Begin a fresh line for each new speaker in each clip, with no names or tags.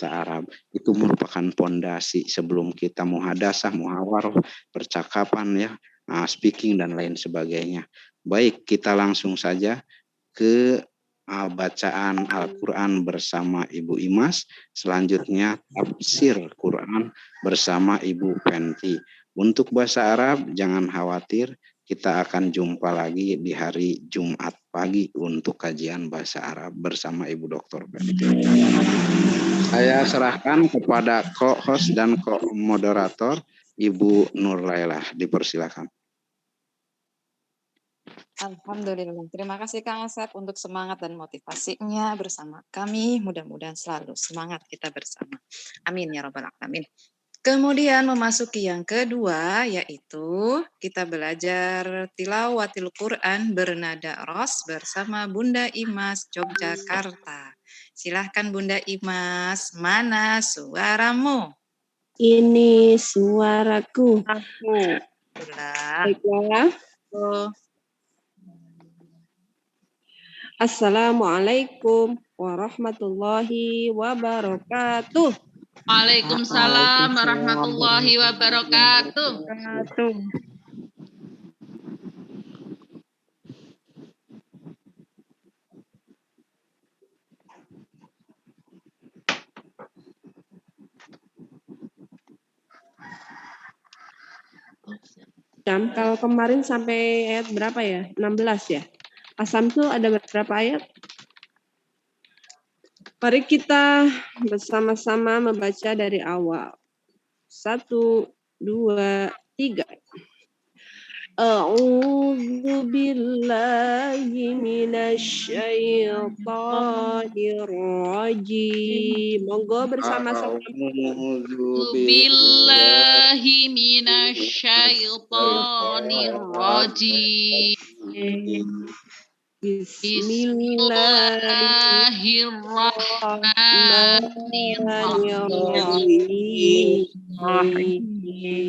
Arab itu merupakan pondasi sebelum kita muhadasah, muhawarah, percakapan ya, speaking dan lain sebagainya. Baik, kita langsung saja ke bacaan Al-Quran bersama Ibu Imas. Selanjutnya tafsir Quran bersama Ibu Penti. Untuk bahasa Arab jangan khawatir, kita akan jumpa lagi di hari Jumat pagi untuk kajian bahasa Arab bersama Ibu Dr. Penti. Saya serahkan kepada co-host dan co-moderator Ibu Nur Laila. Dipersilakan.
Alhamdulillah. Terima kasih Kang Asep untuk semangat dan motivasinya bersama kami. Mudah-mudahan selalu semangat kita bersama. Amin ya rabbal alamin. Kemudian memasuki yang kedua, yaitu kita belajar tilawatil Quran bernada ros bersama Bunda Imas Yogyakarta. Silahkan Bunda Imas, mana suaramu?
Ini suaraku.
Baiklah.
Assalamualaikum warahmatullahi wabarakatuh.
Waalaikumsalam warahmatullahi wabarakatuh.
Kalau kemarin sampai ayat berapa ya? 16 ya? Asam tuh ada berapa ayat? Mari kita bersama-sama membaca dari awal. 1, 2, 3. A'udzu billahi minasyaitonir rajim. Monggo bersama-sama.
A'udzu billahi minasyaitonir rajim.
Bismillahirrahmanirrahim.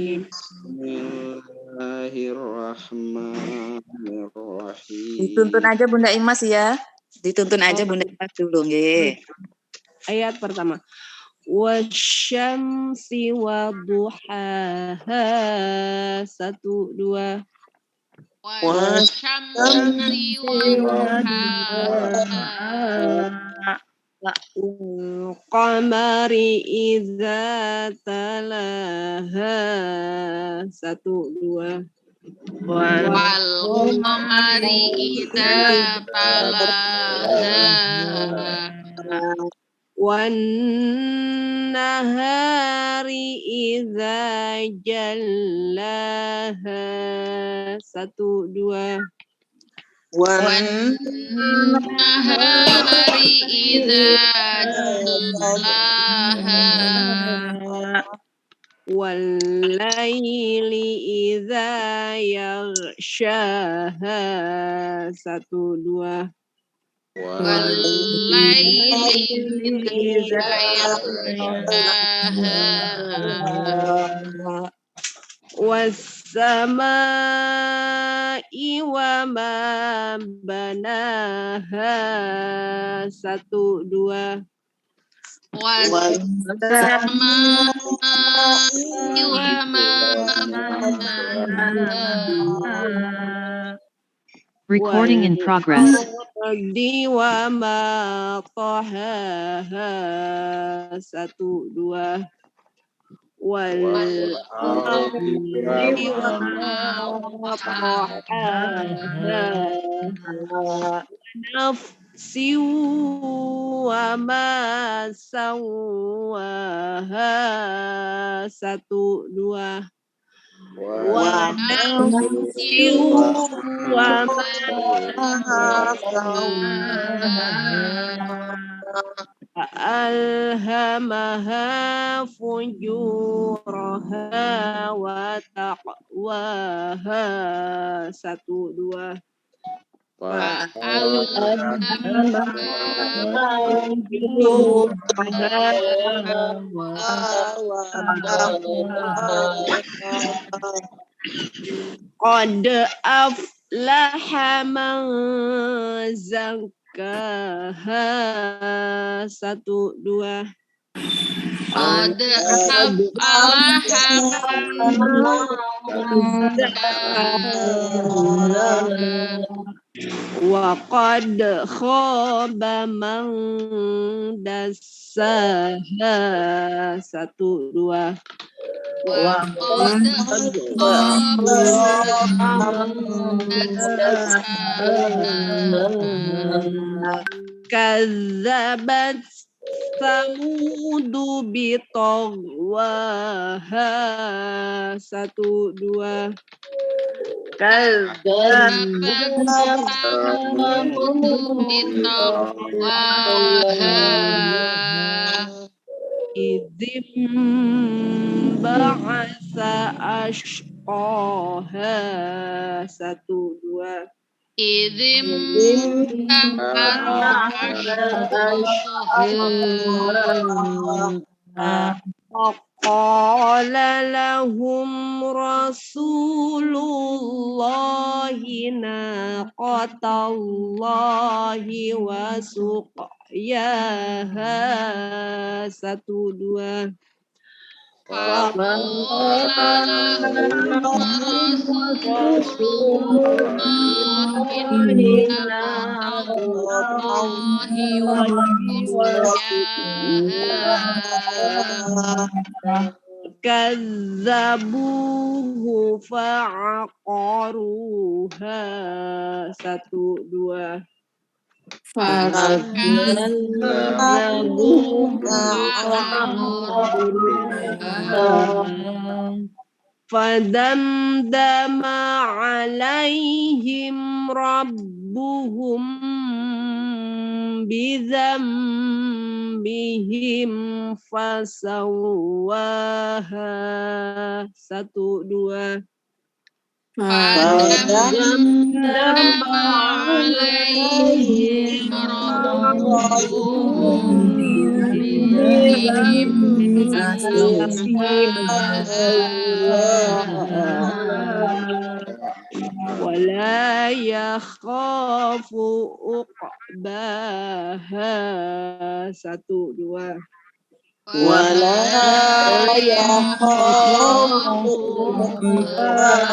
Bismillahirrahmanirrahim.
Dituntun aja Bunda Imas ya. Dituntun aja Bunda Imas dulu nggih.
Ayat pertama. Wasyamsi wadduhaha. 1, 2.
Wasyamsi wadduhaha.
Qamari idza talaha. 1, 2.
Wal qamari idza talaha.
Wan nahari idza jallaha. 1, 2.
Wan nahari idza jallaha.
Wal laili idza yaghshaha. 1, 2.
Wal laili idza yaghshaha.
Was-samaa'i wa ma banaha. 1, 2.
Was-samaa'i wa ma banaha.
Recording in progress.
Wal-ardi wa ma tahaha. 1, 2. Wal-ardi wa ma tahaha. Nafsi wa ma sawaha. 1, 2. Wa nafsi wa ma alhamaha fujuraha wa taqwaha. 1, 2. Qad aflaha man zakkaha. 1, 2.
Qad aflaha man
wa qad khaba man dassaha. 1, 2.
wa qad khaba man dassaha.
Kazzabat Samudu bitagwaha. 1, 2.
Kazzabat Samudu bitagwaha.
Idzim ba'asa ashqaha. 1, 2.
Idzim ashqaha.
Qala lahum Rasulullahi naqatallahi wa suqyaha. 1, 2.
Faqala lahum Rasulullahi naqatallahi wa suqyaha.
Kazzabuhu fa'aqaruha. 1, 2. Fadamdama alaihim rabbuhum bidzambihim fasawwaha. 1, 2.
Fadamdama alaihim rabbuhum bidzambihim fasawwaha.
Wala yakhafu uqbaha. 1, 2.
Wala yakhafu uqbaha.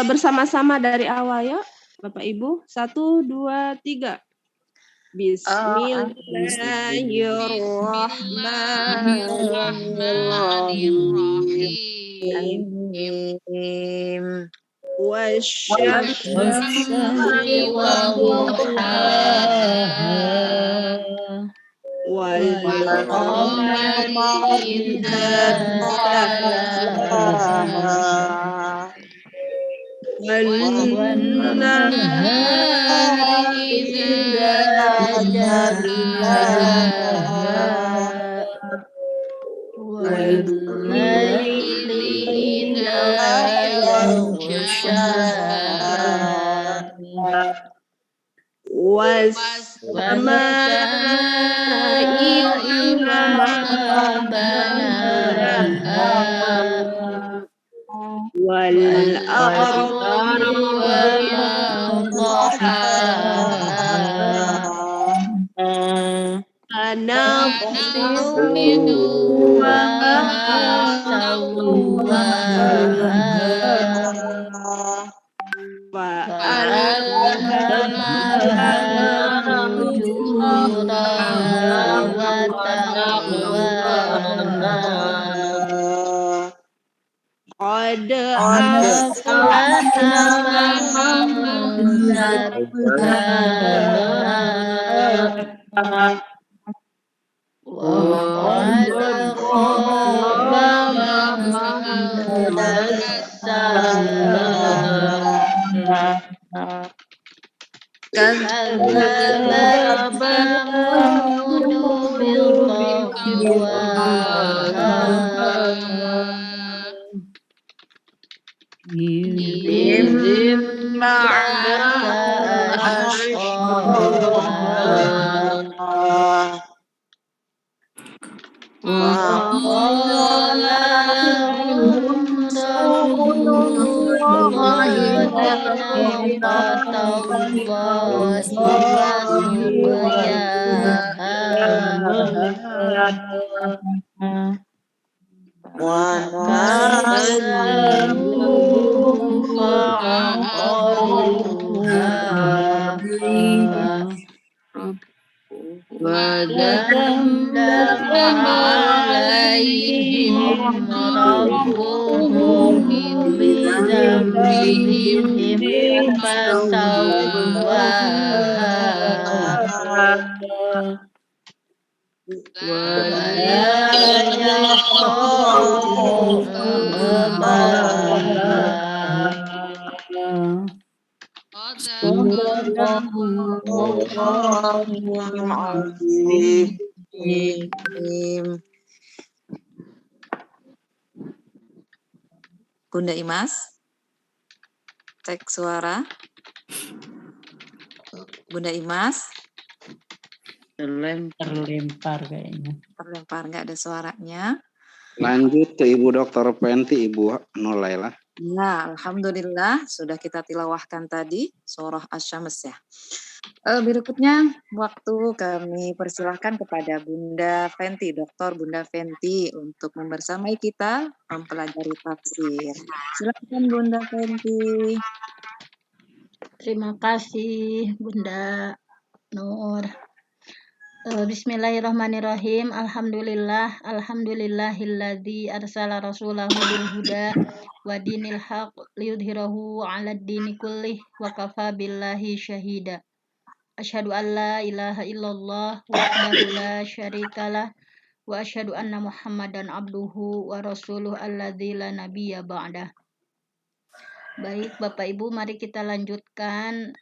Bersama-sama dari awal ya, Bapak Ibu. 1, 2, 3.
Bismillahirrahmanirrahim.
Wasyamsi wa duhaha wal qamari idza talaha wal nahari idza jallaha wal laili idza yaghshaha was-samaa'i wa ma banaha wal ardi wa ma tahaha nafsin wa ma sawaha fa'alhamaha fujuraha wa taqwaha qad aflaha man zakkaha wa qad khaba man dassaha kadzdzaba Samudu bitagwaha idzim ba'asa ashqaha wa qala lahum Rasulullahi
nafqatallahi wa suqiyaha فكذبوه فعقروها ودمدم عليهم ربهم بذنبهم فسواها ولا يخاف عقباها صدق الله العظيم.
Bunda Imas, cek suara. Bunda Imas,
Terlempar kayaknya.
terlempar nggak ada suaranya.
Lanjut ke Ibu Dr. Penti, Ibu Nurlaila.
Nah, alhamdulillah sudah kita tilawahkan tadi surah Asy-Syams ya. Berikutnya waktu kami persilahkan kepada Bunda Fenti, Dr. Bunda Fenti untuk membersamai kita mempelajari tafsir. Silakan Bunda Fenti.
Terima kasih Bunda Nur. Bismillahirrahmanirrahim. Alhamdulillahilladzi arsala rasulahu bil huda wa dinil haq liyudhhirahu 'alad dini kullih wa kafa billahi syahida. Asyhadu an la ilaha illallah wahdahu la syarikalah wa asyhadu anna Muhammadan abduhu wa rasuluh alladzi la nabiyya ba'dah. Baik Bapak Ibu, mari kita lanjutkan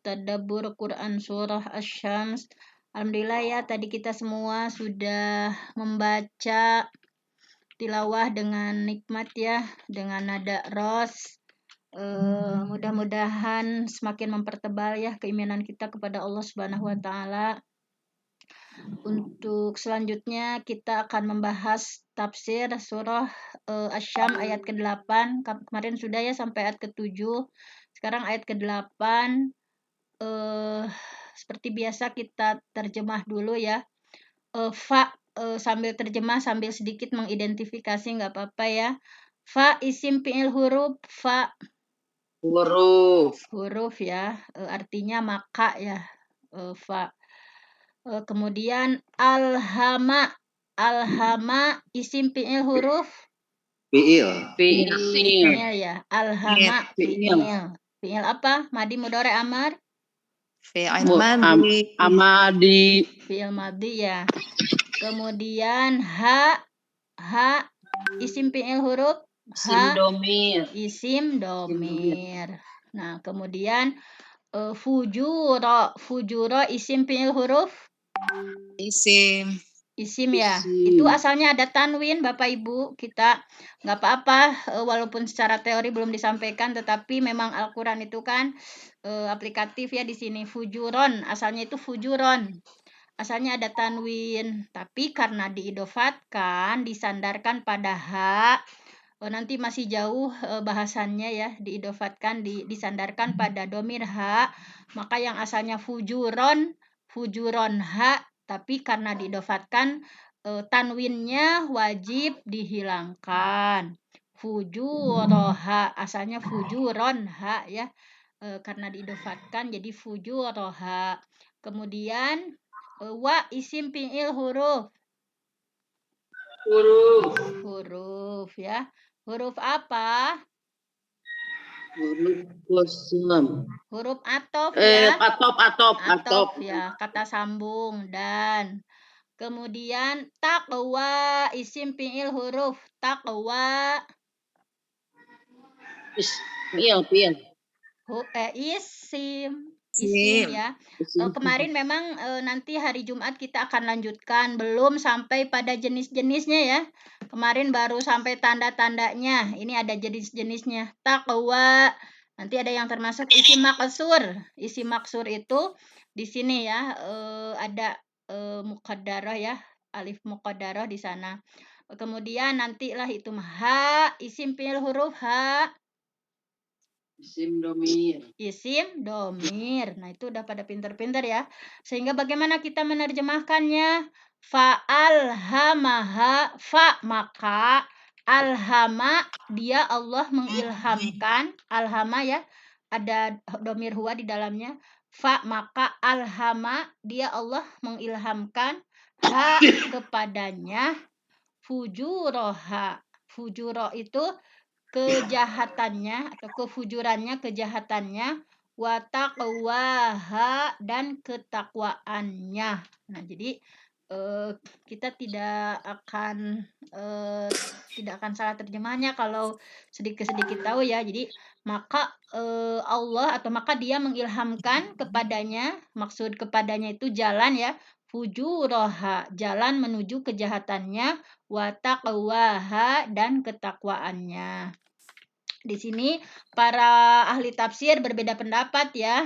tadabbur Quran surah Asy-Syams. Alhamdulillah ya, tadi kita semua sudah membaca tilawah dengan nikmat ya, dengan nada ros. Mudah-mudahan semakin mempertebal ya keimanan kita kepada Allah Subhanahu wa taala. Untuk selanjutnya kita akan membahas tafsir surah Asy-Syams ayat ke-8. Kemarin sudah ya sampai ayat ke-7. Sekarang ayat ke-8. Seperti biasa kita terjemah dulu ya. Sambil terjemah sambil sedikit mengidentifikasi nggak apa-apa ya. Fa isim fi'il huruf, fa huruf ya, artinya maka ya, fa. Kemudian alhama isim fi'il huruf fi'il ya, alhama fi'il apa? Madi mudhari amar
Fi'il madhi.
fi'il madhi ya. Kemudian ha isim fi'il huruf isim domir. Nah, kemudian fujuro isim fi'il huruf isim ya. Itu asalnya ada tanwin Bapak Ibu. Kita nggak apa-apa walaupun secara teori belum disampaikan, tetapi memang Al-Qur'an itu kan aplikatif ya di sini. Fujuron, asalnya itu fujuron. Asalnya ada tanwin, tapi karena diidofatkan, disandarkan pada ha, nanti masih jauh bahasannya ya, diidofatkan, disandarkan pada domir ha, maka yang asalnya fujuron ha, tapi karena diidofatkan tanwinnya wajib dihilangkan. Fujuroha, asalnya fujuron ha ya, karena diidofatkan jadi fujuroha. Kemudian wa isim fi'il huruf ya. Huruf apa? Huruf atof ya. Atof ya, kata sambung. Dan kemudian taqwa isim fi'il huruf taqwa isim ya. Kemarin memang nanti hari Jumat kita akan lanjutkan, belum sampai pada jenis-jenisnya ya. Kemarin baru sampai tanda-tandanya. Ini ada jenis-jenisnya. Taqwa. Nanti ada yang termasuk isim maksur. Isim maksur itu di sini ya, ada muqaddarah ya, alif muqaddarah di sana. Kemudian nantilah itu ha isim fi'il huruf ha
Isim domir.
Isim domir. Nah, itu udah pada pinter-pinter ya. Sehingga bagaimana kita menerjemahkannya? Fa'alhamaha, maka alhama, dia Allah mengilhamkan. Alhama ya, ada domir huwa di dalamnya. Maka alhama, dia Allah mengilhamkan kepadanya fujuroha. Fujuro itu kejahatannya atau kejahatannya, wa taqwaha, dan ketakwaannya. Nah, jadi kita tidak akan salah terjemahnya kalau sedikit-sedikit tahu ya. Jadi maka Allah atau maka dia mengilhamkan kepadanya, maksud kepadanya itu jalan ya, fujuroha, jalan menuju kejahatannya, wa taqwaha, dan ketakwaannya. Di sini para ahli tafsir berbeda pendapat ya,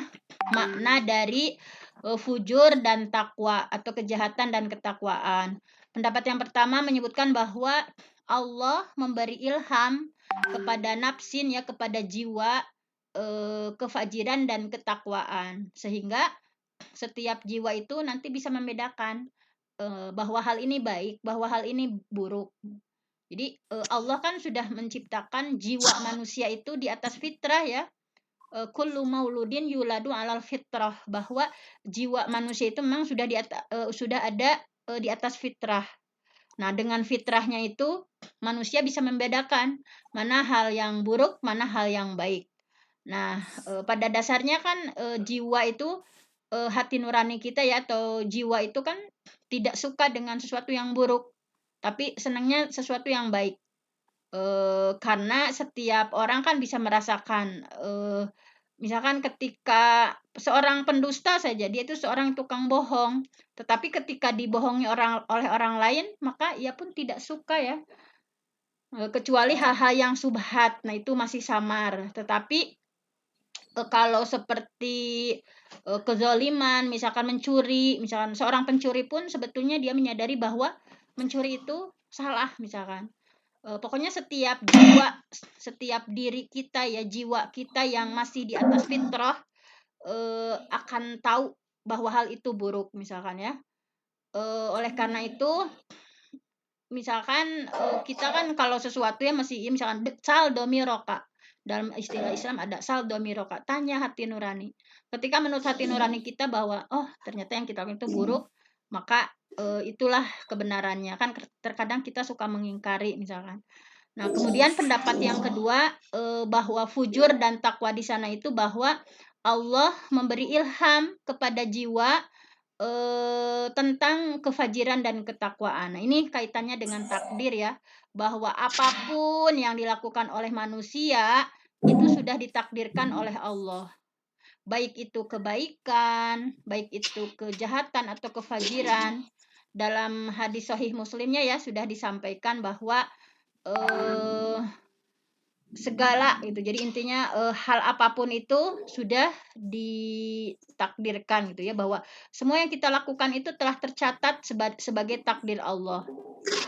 makna dari fujur dan takwa atau kejahatan dan ketakwaan. Pendapat yang pertama menyebutkan bahwa Allah memberi ilham kepada nafsin ya, kepada jiwa, kefajiran dan ketakwaan, sehingga setiap jiwa itu nanti bisa membedakan bahwa hal ini baik, bahwa hal ini buruk. Jadi Allah kan sudah menciptakan jiwa manusia itu di atas fitrah ya. Kullu mauludin yuladu alal fitrah, bahwa jiwa manusia itu memang sudah ada di atas fitrah. Nah, dengan fitrahnya itu manusia bisa membedakan mana hal yang buruk, mana hal yang baik. Nah, pada dasarnya kan jiwa itu hati nurani kita ya, atau jiwa itu kan tidak suka dengan sesuatu yang buruk, tapi senangnya sesuatu yang baik. Karena setiap orang kan bisa merasakan, misalkan ketika seorang pendusta saja, dia itu seorang tukang bohong, tetapi ketika dibohongi oleh orang lain, maka ia pun tidak suka ya. Kecuali hal-hal yang subhat, nah itu masih samar. Tetapi kalau seperti kezaliman, misalkan mencuri, misalkan seorang pencuri pun sebetulnya dia menyadari bahwa mencuri itu salah misalkan. Pokoknya setiap jiwa, setiap diri kita ya, jiwa kita yang masih di atas fitrah akan tahu bahwa hal itu buruk misalkan ya. Oleh karena itu misalkan kita kan kalau sesuatu yang masih misalkan saldo miroka, dalam istilah Islam ada saldo miroka, tanya hati nurani. Ketika menurut hati nurani kita bahwa oh ternyata yang kita lakukan itu buruk, maka itulah kebenarannya. Kan terkadang kita suka mengingkari misalkan. Nah, kemudian pendapat yang kedua bahwa fujur dan takwa di sana itu bahwa Allah memberi ilham kepada jiwa tentang kefajiran dan ketakwaan. Nah, ini kaitannya dengan takdir ya, bahwa apapun yang dilakukan oleh manusia itu sudah ditakdirkan oleh Allah. Baik itu kebaikan, baik itu kejahatan atau kefajiran. Dalam hadis sahih Muslimnya ya sudah disampaikan bahwa segala gitu. Jadi intinya hal apapun itu sudah ditakdirkan gitu ya, bahwa semua yang kita lakukan itu telah tercatat sebagai takdir Allah.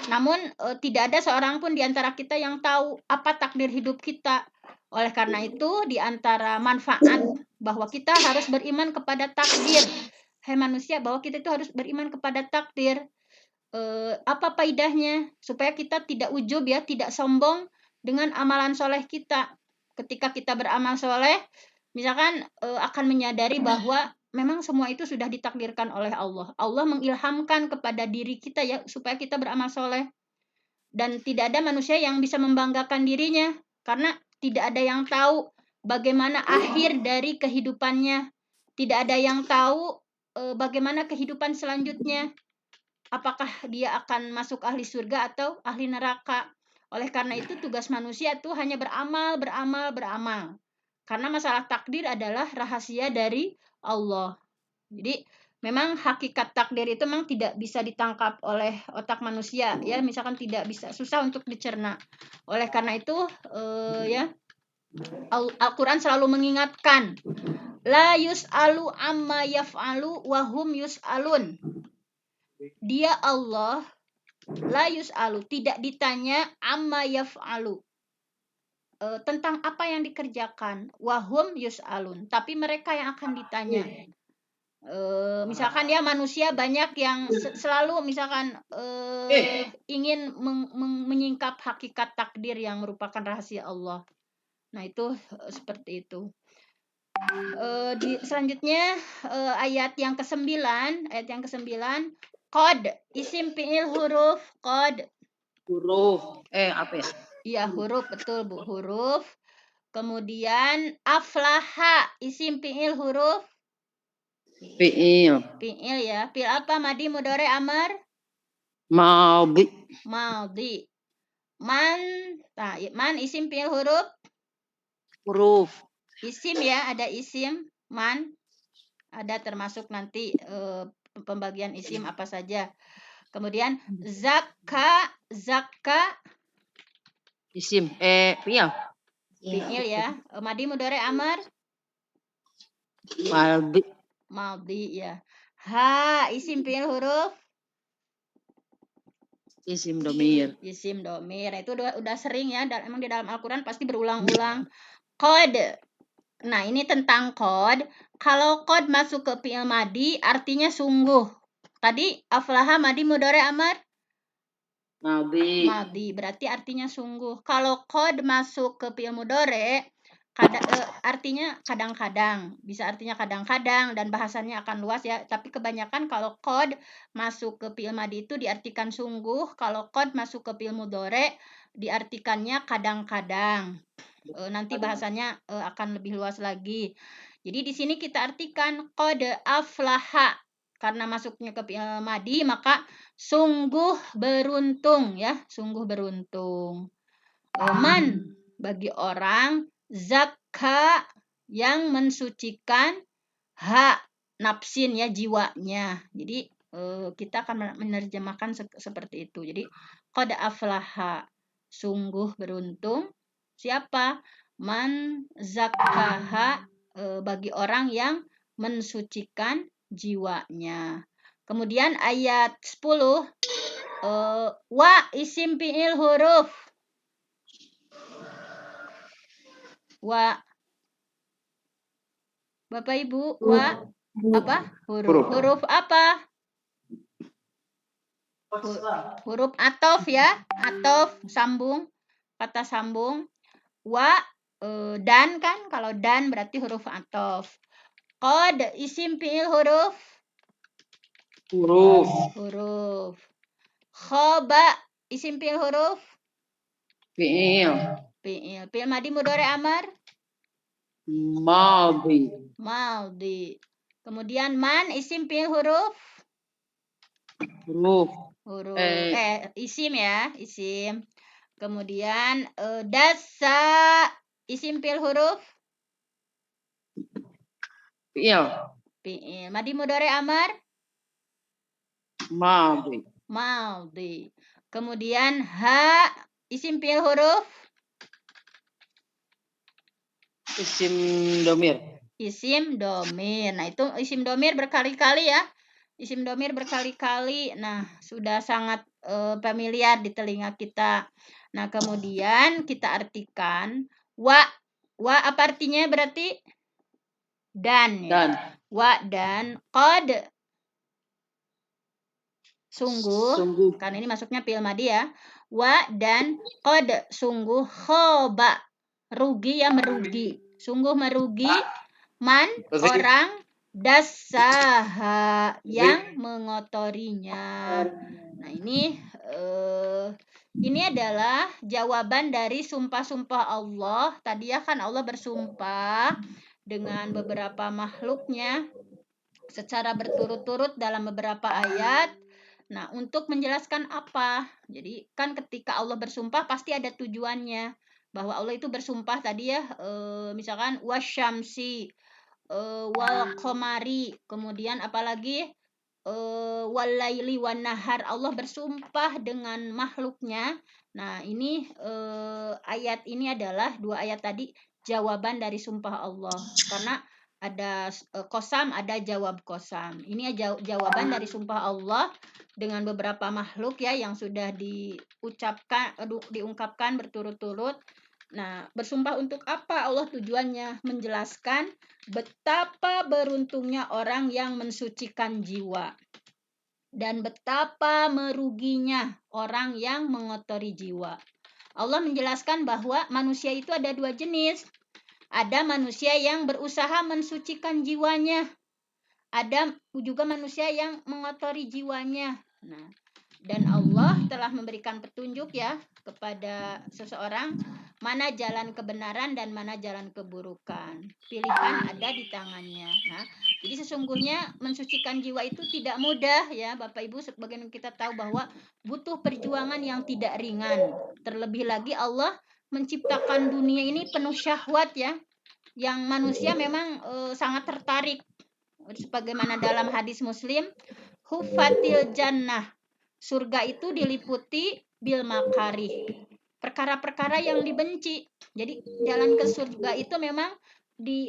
Namun tidak ada seorang pun di antara kita yang tahu apa takdir hidup kita. Oleh karena itu di antara manfaat bahwa kita harus beriman kepada takdir. Hai manusia, bahwa kita itu harus beriman kepada takdir. Apa faedahnya? Supaya kita tidak ujub ya, tidak sombong dengan amalan soleh kita. Ketika kita beramal soleh, misalkan akan menyadari bahwa memang semua itu sudah ditakdirkan oleh Allah. Allah mengilhamkan kepada diri kita ya supaya kita beramal soleh. Dan tidak ada manusia yang bisa membanggakan dirinya karena tidak ada yang tahu bagaimana akhir dari kehidupannya. Tidak ada yang tahu bagaimana kehidupan selanjutnya. Apakah dia akan masuk ahli surga atau ahli neraka. Oleh karena itu tugas manusia itu hanya beramal. Karena masalah takdir adalah rahasia dari Allah. Jadi memang hakikat takdir itu memang tidak bisa ditangkap oleh otak manusia ya, misalkan tidak bisa, susah untuk dicerna. Oleh karena itu ya Al-Quran selalu mengingatkan la yus'alu amma yaf'alu wa hum yus'alun. Dia Allah la yus'alu, tidak ditanya amma yaf'alu, tentang apa yang dikerjakan. Wahum yus'alun, tapi mereka yang akan ditanya. Misalkan ya manusia banyak yang selalu misalkan ingin menyingkap hakikat takdir yang merupakan rahasia Allah. Nah itu seperti itu. Selanjutnya ayat yang ke-9, qad, isim fi'il huruf qad.
Huruf. Apa ya?
Iya, huruf, betul Bu, huruf. Kemudian aflaha, isim fi'il huruf
Fi'il.
fi'il ya. Fi'il apa? Madi, mudhari, amar?
Madhi.
Madhi. Man, nah, man isim fi'il huruf?
Huruf.
Isim ya, ada isim, man. Ada termasuk nanti pembagian isim apa saja. Kemudian zakka,
Isim. Fi'il.
fi'il ya. Madi, mudhari, amar?
Madhi.
Madhi ya. Ha, isim fi'il huruf?
Isim domir.
Isim domir. Itu udah sering ya. Emang di dalam Al-Quran pasti berulang-ulang. Qad. Nah, ini tentang qad. Kalau qad masuk ke fi'il madi, artinya sungguh. Tadi aflaha madi mudhari amar?
Madhi.
Madi. Berarti artinya sungguh. Kalau qad masuk ke fi'il mudhari, artinya kadang-kadang. Bisa artinya kadang-kadang dan bahasannya akan luas ya. Tapi kebanyakan kalau qad masuk ke fi'il madi itu diartikan sungguh. Kalau qad masuk ke fi'il mudhari diartikannya kadang-kadang. Nanti bahasanya akan lebih luas lagi. Jadi di sini kita artikan qad aflaha. Karena masuknya ke fi'il madi maka sungguh beruntung ya, sungguh beruntung. Man bagi orang, zakka yang mensucikan hak nafsin ya, jiwanya. Jadi kita akan menerjemahkan seperti itu. Jadi qad aflaha, sungguh beruntung. Siapa? Man zakkaha, bagi orang yang mensucikan jiwanya. Kemudian ayat 10, wa isim fi'il huruf. Wa. Bapak Ibu, wa apa? Huruf. Huruf apa? Huruf atof ya. Atof, sambung. Kata sambung. Wa, dan kan. Kalau dan berarti huruf atof. Qad, isim fi'il huruf.
Huruf.
Huruf. Khoba, isim fi'il huruf.
Fi'il.
Fi'il. Fi'il madi mudhari amar.
Madhi.
Maldi. Kemudian man, isim fi'il huruf.
Huruf.
Huruf. Isim ya, isim. Kemudian dasa, isim fi'il huruf.
Fi'il.
Fi'il. Madi mudhari amar.
Madhi.
Maldi. Kemudian ha, isim fi'il huruf.
Isim domir.
Isim domir. Nah, itu isim domir berkali-kali ya. Isim domir berkali-kali. Nah, sudah sangat familiar di telinga kita. Nah, kemudian kita artikan wa. Wa apa artinya berarti? Dan.
Dan.
Wa dan qad. Sungguh. Karena ini masuknya fi'il madi ya. Wa dan qad. Sungguh khoba. Rugi ya, merugi. Sungguh merugi. Man, orang, dasaha, yang mengotorinya. Nah, ini adalah jawaban dari sumpah-sumpah Allah. Tadi ya kan Allah bersumpah dengan beberapa makhluknya secara berturut-turut dalam beberapa ayat. Nah, untuk menjelaskan apa? Jadi kan ketika Allah bersumpah pasti ada tujuannya. Bahwa Allah itu bersumpah tadi ya, misalkan wasyamsi, wal qamari, kemudian apalagi walaili wan nahar, Allah bersumpah dengan makhluknya. Nah, ini ayat ini adalah dua ayat tadi jawaban dari sumpah Allah. Karena ada kosam, ada jawab kosam. Ini jawaban dari sumpah Allah dengan beberapa makhluk ya yang sudah diungkapkan berturut-turut. Nah, bersumpah untuk apa? Allah tujuannya menjelaskan betapa beruntungnya orang yang mensucikan jiwa dan betapa meruginya orang yang mengotori jiwa. Allah menjelaskan bahwa manusia itu ada dua jenis. Ada manusia yang berusaha mensucikan jiwanya. Ada juga manusia yang mengotori jiwanya. Nah, dan Allah telah memberikan petunjuk ya kepada seseorang mana jalan kebenaran dan mana jalan keburukan. Pilihan ada di tangannya. Nah, jadi sesungguhnya mensucikan jiwa itu tidak mudah ya Bapak Ibu, sebagaimana kita tahu bahwa butuh perjuangan yang tidak ringan. Terlebih lagi Allah menciptakan dunia ini penuh syahwat ya, yang manusia memang sangat tertarik. Sebagaimana dalam hadis Muslim, hufatil jannah, surga itu diliputi bil makarih, perkara-perkara yang dibenci. Jadi jalan ke surga itu memang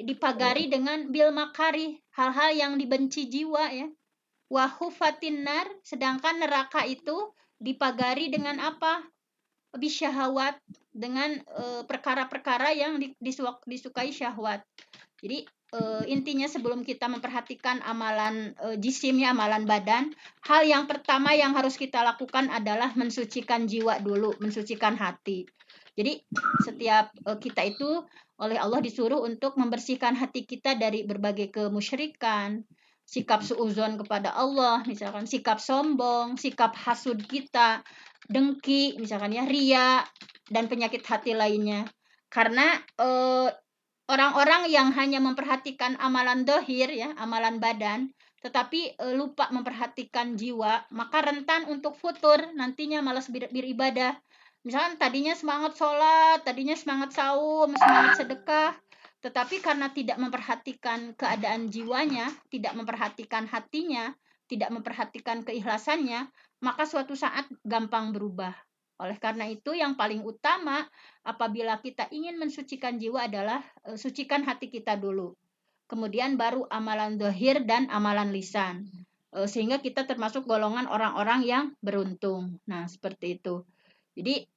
dipagari dengan bil makarih, hal-hal yang dibenci jiwa ya. Wa hufatin nar, sedangkan neraka itu dipagari dengan apa? Bisyahawat, dengan perkara-perkara yang disukai syahwat. Jadi intinya sebelum kita memperhatikan amalan jisim ya, amalan badan, hal yang pertama yang harus kita lakukan adalah mensucikan jiwa dulu, mensucikan hati. Jadi setiap kita itu oleh Allah disuruh untuk membersihkan hati kita dari berbagai kemusyrikan, sikap suudzon kepada Allah, misalkan sikap sombong, sikap hasud kita, dengki, misalkan ya, ria, dan penyakit hati lainnya. Karena orang-orang yang hanya memperhatikan amalan dohir ya, amalan badan, tetapi lupa memperhatikan jiwa, maka rentan untuk futur, nantinya malas beribadah. Misalkan tadinya semangat sholat, tadinya semangat saum, semangat sedekah, tetapi karena tidak memperhatikan keadaan jiwanya, tidak memperhatikan hatinya, tidak memperhatikan keikhlasannya, maka suatu saat gampang berubah. Oleh karena itu yang paling utama apabila kita ingin mensucikan jiwa adalah sucikan hati kita dulu. Kemudian baru amalan zahir dan amalan lisan. Sehingga kita termasuk golongan orang-orang yang beruntung. Nah, seperti itu. Jadi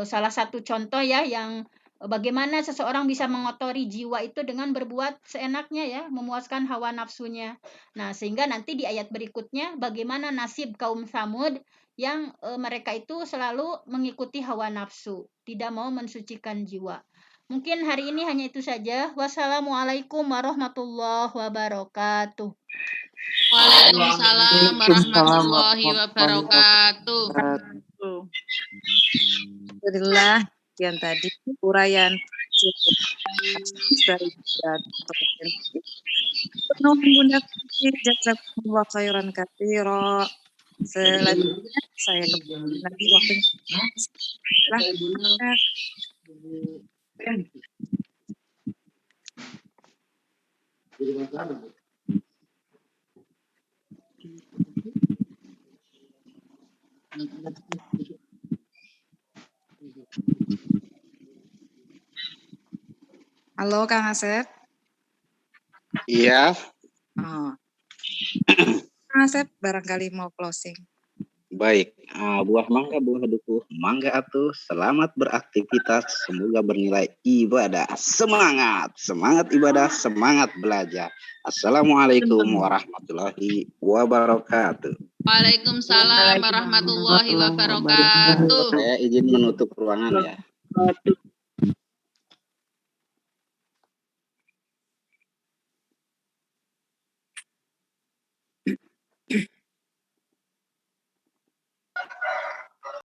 salah satu contoh ya yang bagaimana seseorang bisa mengotori jiwa itu dengan berbuat seenaknya ya, memuaskan hawa nafsunya. Nah, sehingga nanti di ayat berikutnya bagaimana nasib kaum Samud yang mereka itu selalu mengikuti hawa nafsu, tidak mau mensucikan jiwa. Mungkin hari ini hanya itu saja. Wassalamualaikum warahmatullahi wabarakatuh.
Waalaikumsalam warahmatullahi wabarakatuh.
Alhamdulillah, yang tadi uraian dari penuh menggunakan jazakumullah khairan katsira. Selanjutnya saya kembali lagi waktunya. Halo Kang Asep.
Iya.
Oh. Kang Asep barangkali mau closing.
Baik, buah mangga, buah duku, mangga atuh, selamat beraktivitas, semoga bernilai ibadah, semangat ibadah, semangat belajar. Assalamualaikum warahmatullahi wabarakatuh.
Waalaikumsalam warahmatullahi wabarakatuh.
Saya izin menutup ruangan ya.